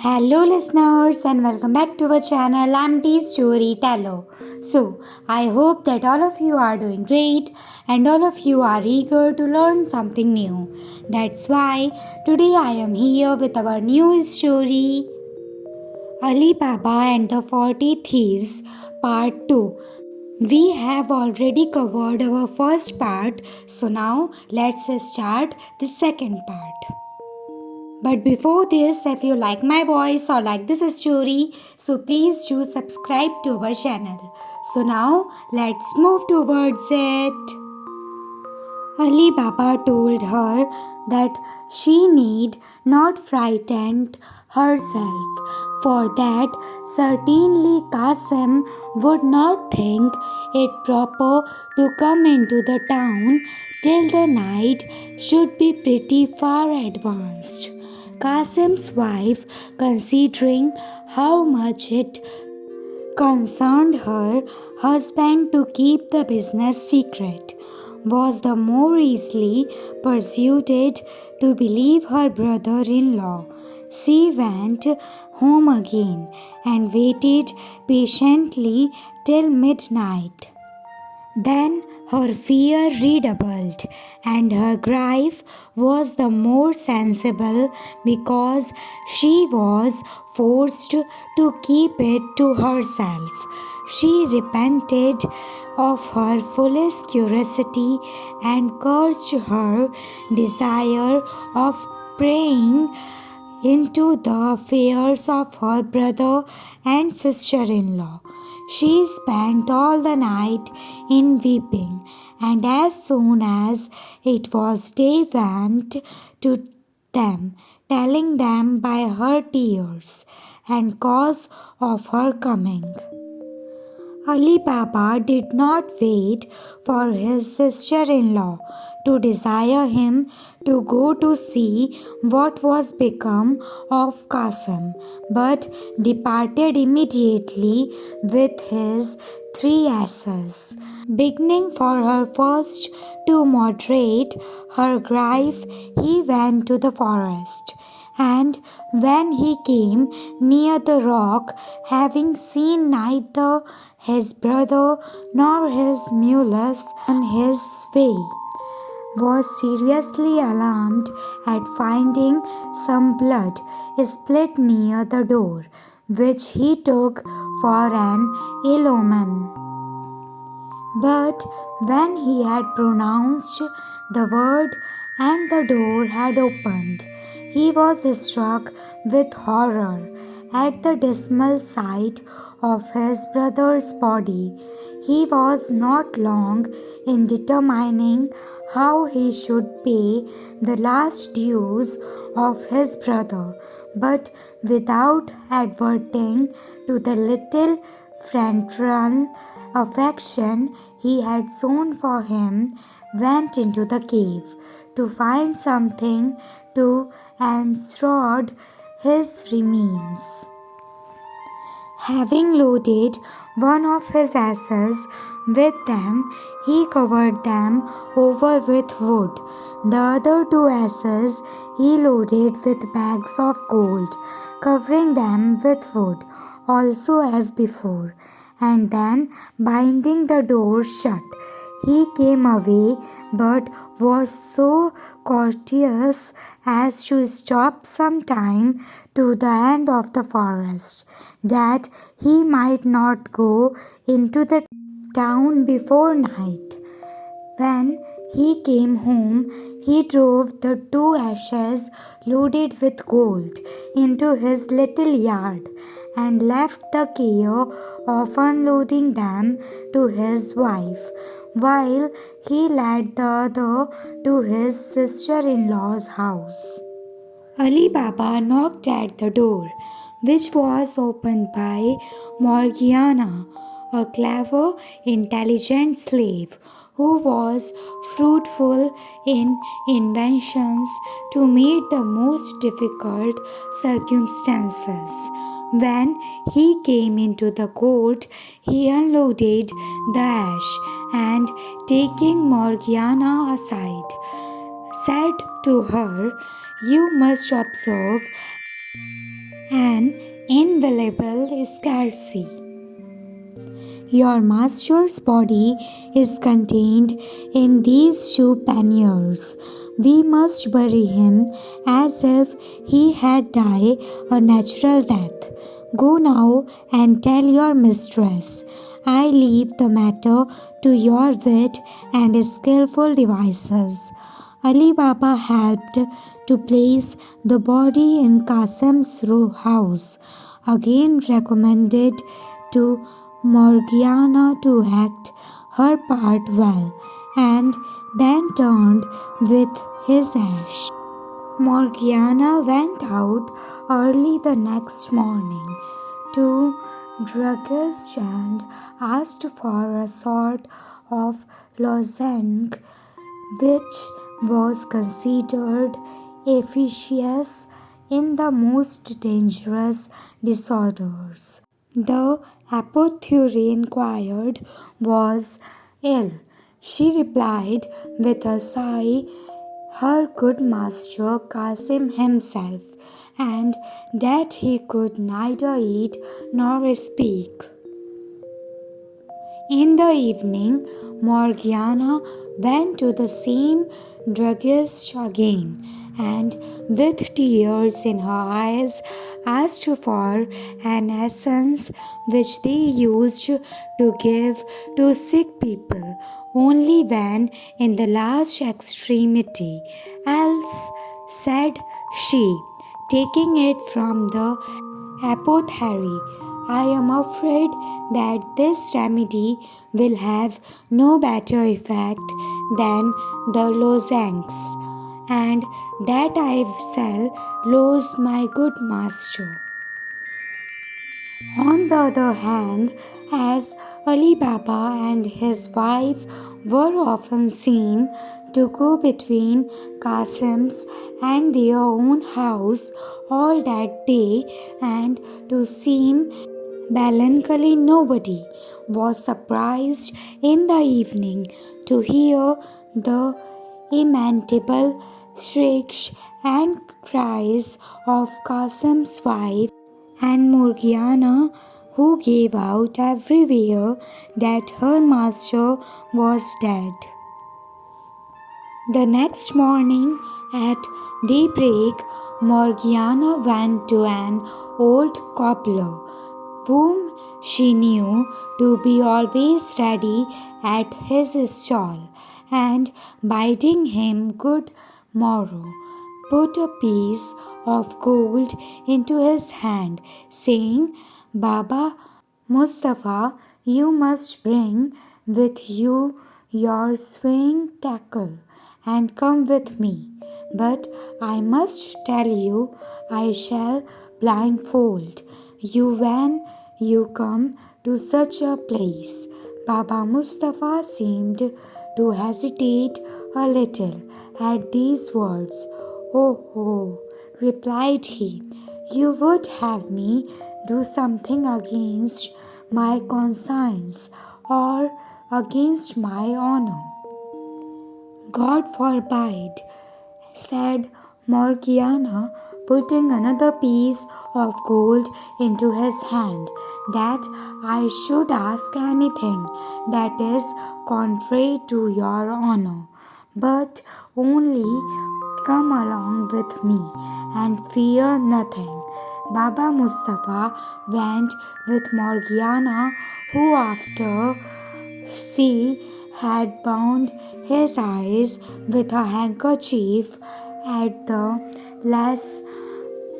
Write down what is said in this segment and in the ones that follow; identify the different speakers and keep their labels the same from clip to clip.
Speaker 1: Hello, listeners, and welcome back to our channel. I'm the Storyteller. So, I hope that all of you are doing great and all of you are eager to learn something new. That's why today I am here with our new story, Alibaba and the 40 Thieves, Part 2. We have already covered our first part, so now let's start the second part. But before this, if you like my voice or like this story, so please do subscribe to our channel. So now let's move towards it. Ali Baba told her that she need not frighten herself, for that certainly Qasim would not think it proper to come into the town till the night should be pretty far advanced. Qasim's wife, considering how much it concerned her husband to keep the business secret, was the more easily persuaded to believe her brother in law. She went home again and waited patiently till midnight. Then her fear redoubled, and her grief was the more sensible because she was forced to keep it to herself. She repented of her foolish curiosity and cursed her desire of praying into the affairs of her brother and sister in law. She spent all the night in weeping, and as soon as it was day, went to them, telling them by her tears and cause of her coming. Ali Baba did not wait for his sister in law to desire him to go to see what was become of Qasim, but departed immediately with his 3 asses. Beginning for her first to moderate her grief, he went to the forest. And when he came near the rock, having seen neither his brother nor his mules on his way, was seriously alarmed at finding some blood split near the door, which he took for an ill omen. But when he had pronounced the word and the door had opened, he was struck with horror at the dismal sight of his brother's body. He was not long in determining how he should pay the last dues of his brother, but without adverting to the little fraternal affection he had shown for him, went into the cave to find something to enshroud his remains. Having loaded one of his asses with them, he covered them over with wood. The other 2 asses he loaded with bags of gold, covering them with wood also as before, and then binding the door shut. He came away, but was so courteous as to stop some time to the end of the forest, that he might not go into the town before night. When he came home, he drove the 2 ashes loaded with gold into his little yard and left the care of unloading them to his wife, while he led the other to his sister in law's house. Ali Baba knocked at the door, which was opened by Morgiana, a clever, intelligent slave who was fruitful in inventions to meet the most difficult circumstances. When he came into the court, he unloaded the ash and, taking Morgiana aside, said to her, "You must observe an invaluable scarcity. Your master's body is contained in these two panniers. We must bury him as if he had died a natural death. Go now and tell your mistress. I leave the matter to your wit and skillful devices. Alibaba helped to place the body in Qasim's house, again recommended to Morgiana to act her part well, and then turned with his ash. Morgiana went out early the next morning to druggist and asked for a sort of lozenge which was considered efficacious in the most dangerous disorders. The apothecary inquired, was ill. She replied with a sigh, her good master Qasim himself, and that he could neither eat nor speak. In the evening, Morgiana went to the same druggist again, and with tears in her eyes asked for an essence which they used to give to sick people only when in the last extremity. Else, said she, taking it from the apothecary, I am afraid that this remedy will have no better effect than the lozenges, and that I shall lose my good master. On the other hand, as Ali Baba and his wife were often seen to go between Qasim's and their own house all that day and to seem melancholy, nobody was surprised in the evening to hear the lamentable shrieks and cries of Qasim's wife and Morgiana, who gave out everywhere that her master was dead. The next morning at daybreak, Morgiana went to an old cobbler, whom she knew to be always ready at his stall, and bidding him good morrow, put a piece of gold into his hand, saying, Baba Mustafa, you must bring with you your swing tackle and come with me. But I must tell you, I shall blindfold you when you come to such a place. Baba Mustafa seemed to hesitate a little at these words. Oh, replied he, you would have me do something against my conscience or against my honor. God forbid, said Morgiana, putting another piece of gold into his hand, that I should ask anything that is contrary to your honor, but only come along with me and fear nothing. Baba Mustafa went with Morgiana, who after she had bound his eyes with a handkerchief at the last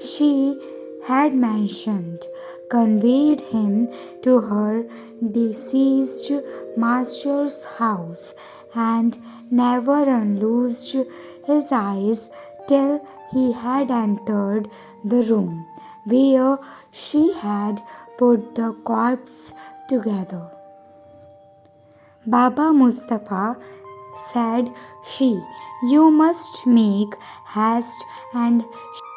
Speaker 1: she had mentioned, conveyed him to her deceased master's house, and never unloosed his eyes till he had entered the room where she had put the corpse together. Baba Mustafa, said she, you must make haste and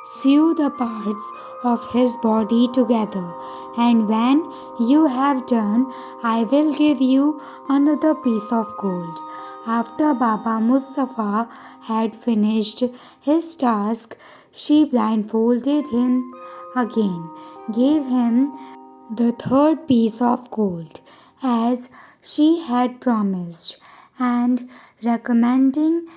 Speaker 1: sew the parts of his body together, and when you have done, I will give you another piece of gold. After Baba Mustafa had finished his task, she blindfolded him again gave him the third piece of gold, as she had promised, and recommending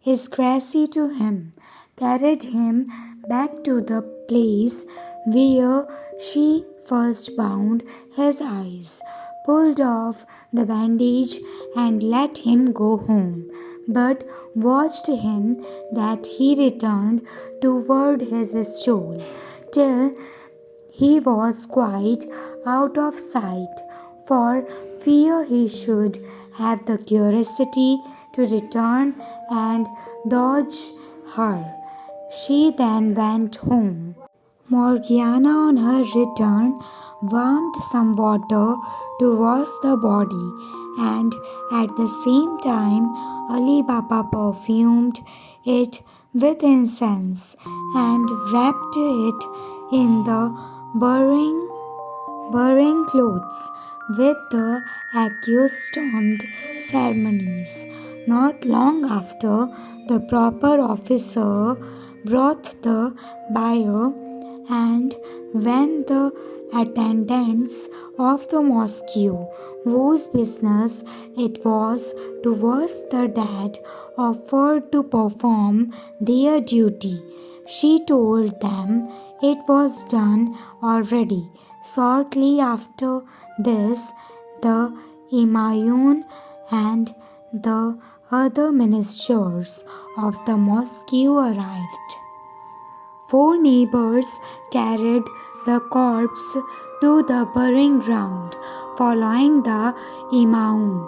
Speaker 1: his gracie to him, carried him back to the place where she first bound his eyes, pulled off the bandage, and let him go home, but watched him that he returned toward his stall till he was quite out of sight, for fear he should have the curiosity to return and dodge her. She then went home. Morgiana, on her return, warmed some water to wash the body, and at the same time, Alibaba perfumed it with incense and wrapped it in the burying clothes with the accustomed ceremonies. Not long after, the proper officer brought the bier, and when the attendants of the mosque, whose business it was to wash the dead, offered to perform their duty, she told them it was done already. Shortly after this, the Imayun and the other ministers of the mosque arrived. 4 neighbors carried the corpse to the burying ground, following the Imaun,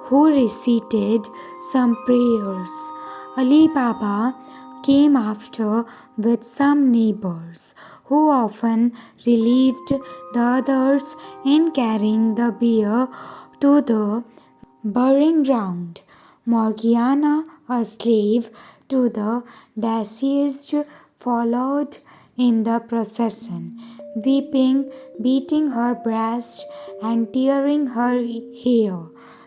Speaker 1: who recited some prayers. Ali Baba came after with some neighbors, who often relieved the others in carrying the bier to the burying ground. Morgiana, a slave to the deceased, followed in the procession, weeping, beating her breast, and tearing her hair.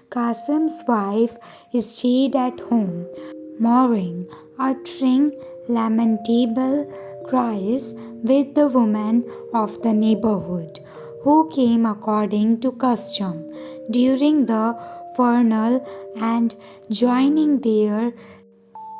Speaker 1: Qasim's wife stayed at home, mourning, uttering lamentable cries with the women of the neighborhood, who came according to custom during the funeral and joining there.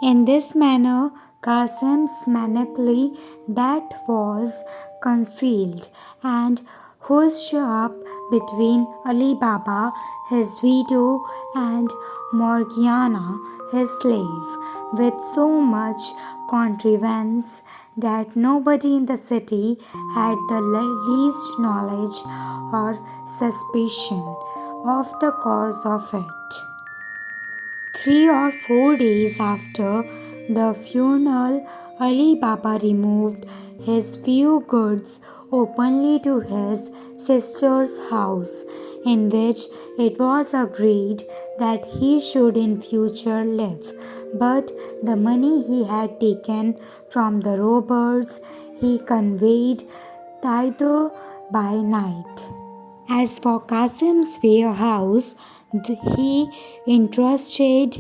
Speaker 1: In this manner, Qasim's melancholy that was concealed and hushed up between Ali Baba, his widow, and Morgiana, his slave, with so much contrivance that nobody in the city had the least knowledge or suspicion of the cause of it. 3 or 4 days after the funeral, Ali Baba removed his few goods openly to his sister's house, in which it was agreed that he should in future live. But the money he had taken from the robbers he conveyed thither by night. As for Qasim's warehouse, he entrusted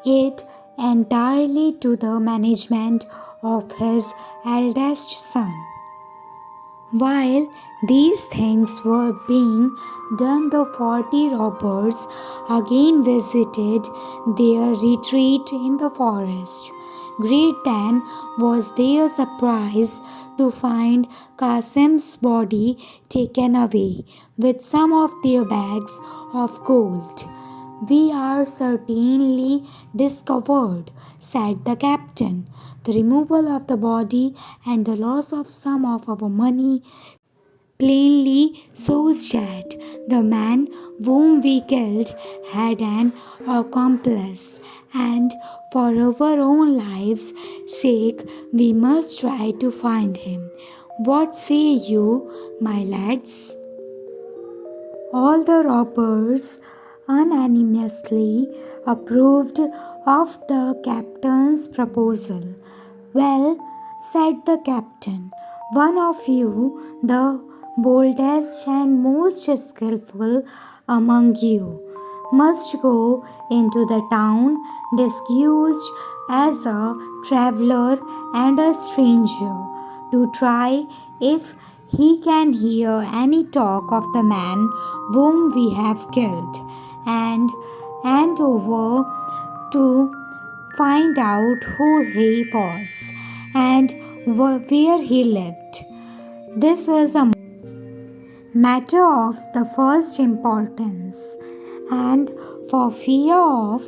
Speaker 1: it entirely to the management of his eldest son. While these things were being done, the 40 robbers again visited their retreat in the forest. Great then was their surprise to find Qasim's body taken away with some of their bags of gold. "We are certainly discovered," said the captain. "The removal of the body and the loss of some of our money plainly shows that the man whom we killed had an accomplice, and for our own lives' sake we must try to find him. What say you, my lads?" All the robbers unanimously approved of the captain's proposal. "Well," said the captain, "one of you, the boldest and most skillful among you, must go into the town disguised as a traveler and a stranger, to try if he can hear any talk of the man whom we have killed, and over to find out who he was and where he lived. This is a matter of the first importance, and for fear of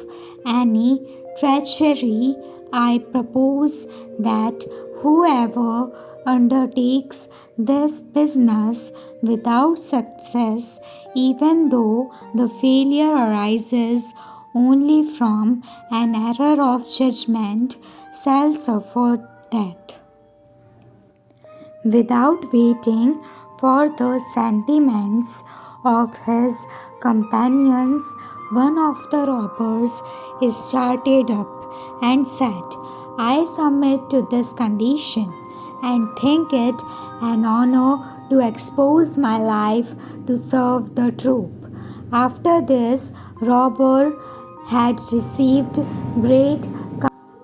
Speaker 1: any treachery, I propose that whoever undertakes this business without success, even though the failure arises only from an error of judgment, shall suffer death. Without waiting for the sentiments of his companions, one of the robbers started up and said, I submit to this condition and think it an honor to expose my life to serve the troop. After this, robber had received great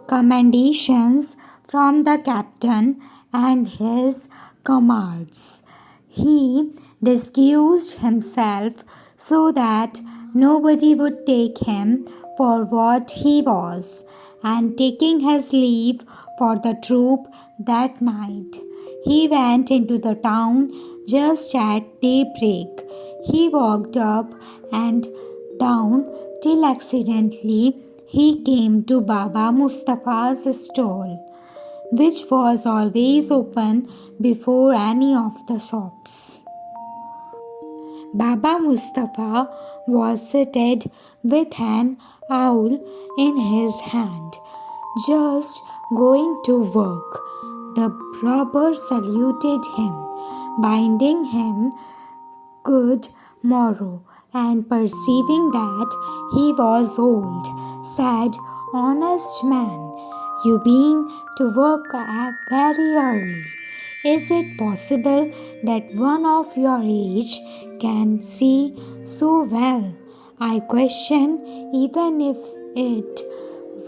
Speaker 1: commendations from the captain and his comrades. He disguised himself so that nobody would take him for what he was, and taking his leave for the troop that night, he went into the town just at daybreak. He walked up and down till accidentally he came to Baba Mustafa's stall, which was always open before any of the shops. Baba Mustafa was seated with an owl in his hand, just going to work. The robber saluted him, bidding him good morrow, and perceiving that he was old, said, Honest man, you being to work very early. Is it possible that one of your age can see so well? I question, even if it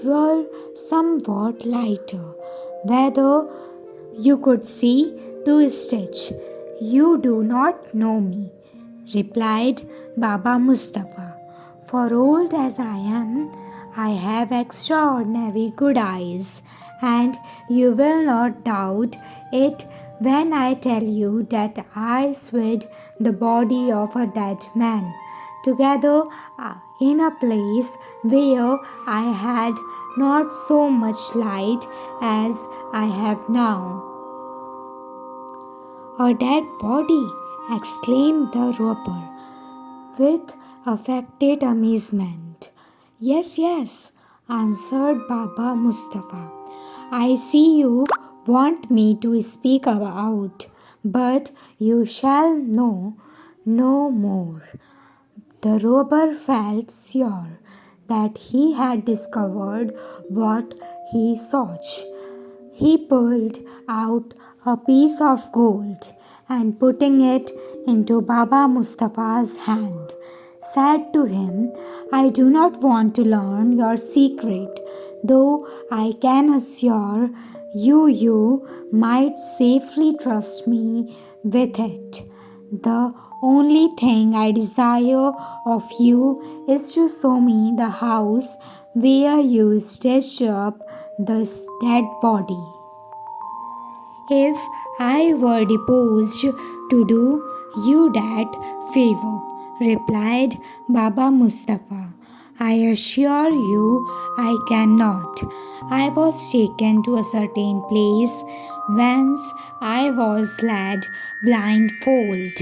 Speaker 1: were somewhat lighter, whether you could see to stitch. You do not know me, replied Baba Mustafa. For old as I am, I have extraordinary good eyes, and you will not doubt it when I tell you that I swayed the body of a dead man together in a place where I had not so much light as I have now. A dead body, exclaimed the robber with affected amazement. Yes, yes, answered Baba Mustafa. I see you want me to speak about, but you shall know no more. The robber felt sure that he had discovered what he sought. He pulled out a piece of gold and putting it into Baba Mustafa's hand, said to him, I do not want to learn your secret, though I can assure you might safely trust me with it. The only thing I desire of you is to show me the house where you stitched up this dead body. If I were disposed to do you that favor, replied Baba Mustafa, I assure you I cannot. I was taken to a certain place whence I was led blindfold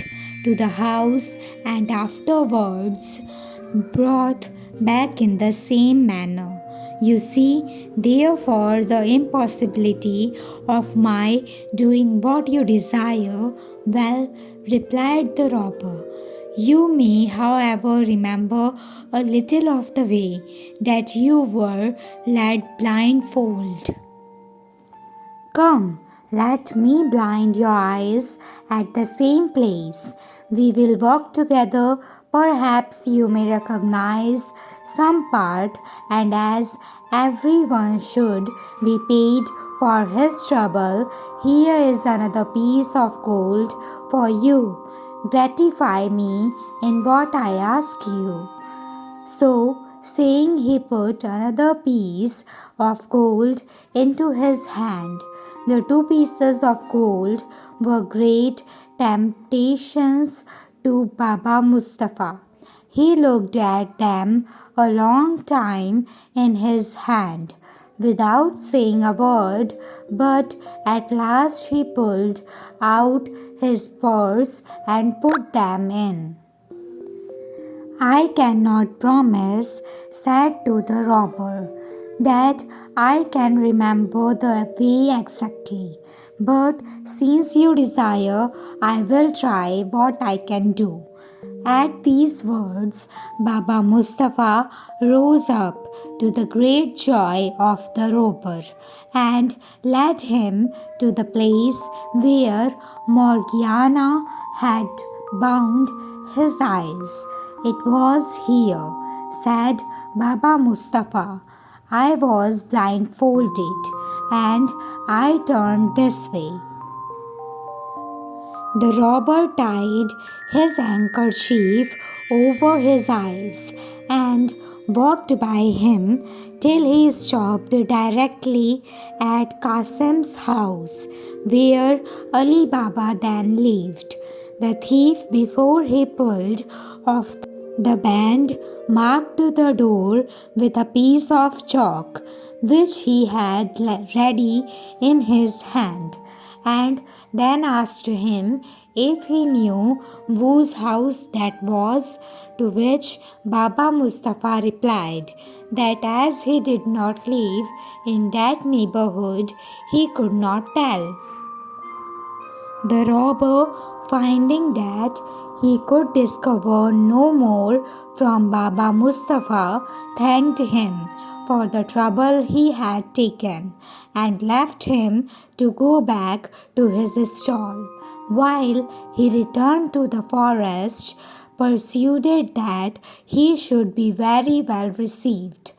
Speaker 1: to the house and afterwards brought back in the same manner. You see, therefore, the impossibility of my doing what you desire. Well, replied the robber, you may, however, remember a little of the way that you were led blindfold. Come, let me blind your eyes at the same place. We will walk together. Perhaps you may recognize some part, and as everyone should be paid For his trouble, here is another piece of gold for you. Gratify me in what I ask you. So, saying, he put another piece of gold into his hand. The two pieces of gold were great temptations to Baba Mustafa. He looked at them a long time in his hand without saying a word, but at last he pulled out his purse and put them in. I cannot promise, said to the robber, that I can remember the way exactly, but since you desire, I will try what I can do. At these words, Baba Mustafa rose up to the great joy of the robber and led him to the place where Morgiana had bound his eyes. It was here, said Baba Mustafa. I was blindfolded and I turned this way. The robber tied his handkerchief over his eyes and walked by him till he stopped directly at Qasim's house, where Alibaba then lived. The thief, before he pulled off the band, marked the door with a piece of chalk which he had ready in his hand, and then asked him if he knew whose house that was, to which Baba Mustafa replied that as he did not live in that neighborhood, he could not tell. The robber, finding that he could discover no more from Baba Mustafa, thanked him for the trouble he had taken and left him to go back to his stall, while he returned to the forest, persuaded that he should be very well received.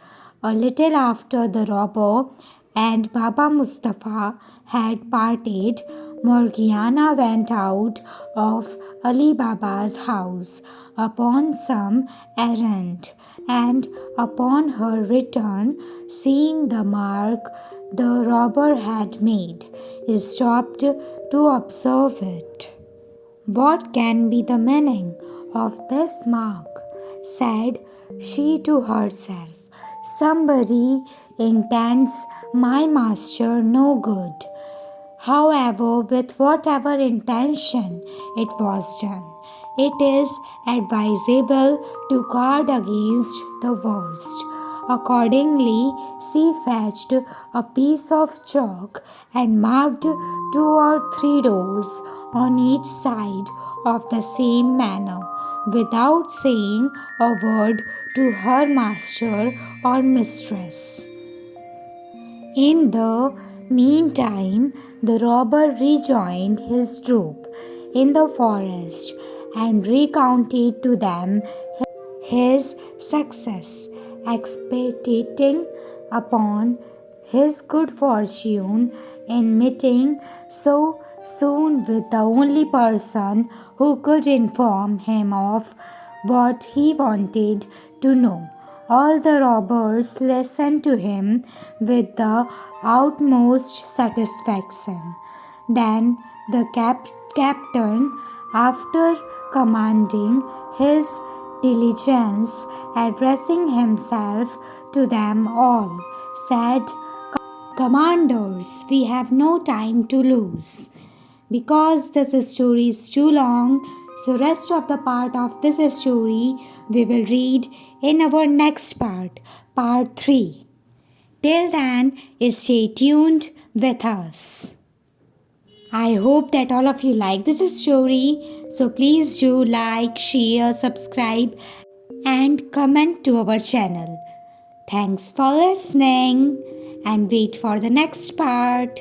Speaker 1: A little after the robber and Baba Mustafa had parted, Morgiana went out of Ali Baba's house upon some errand, and upon her return, seeing the mark the robber had made, stopped to observe it. What can be the meaning of this mark? Said she to herself. Somebody intends my master no good. However, with whatever intention it was done, it is advisable to guard against the worst. Accordingly, she fetched a piece of chalk and marked 2 or 3 doors on each side of the same manner, without saying a word to her master or mistress. In the meantime, the robber rejoined his troop in the forest and recounted to them his success, expatiating upon his good fortune in meeting so soon with the only person who could inform him of what he wanted to know. All the robbers listened to him with the utmost satisfaction. Then the captain, after commanding his diligence, addressing himself to them all, said, Commanders, we have no time to lose. Because this story is too long, so rest of the part of this story we will read in our next part, part 3. Till then, stay tuned with us. I hope that all of you like this story, so please do like, share, subscribe and comment to our channel. Thanks for listening and wait for the next part.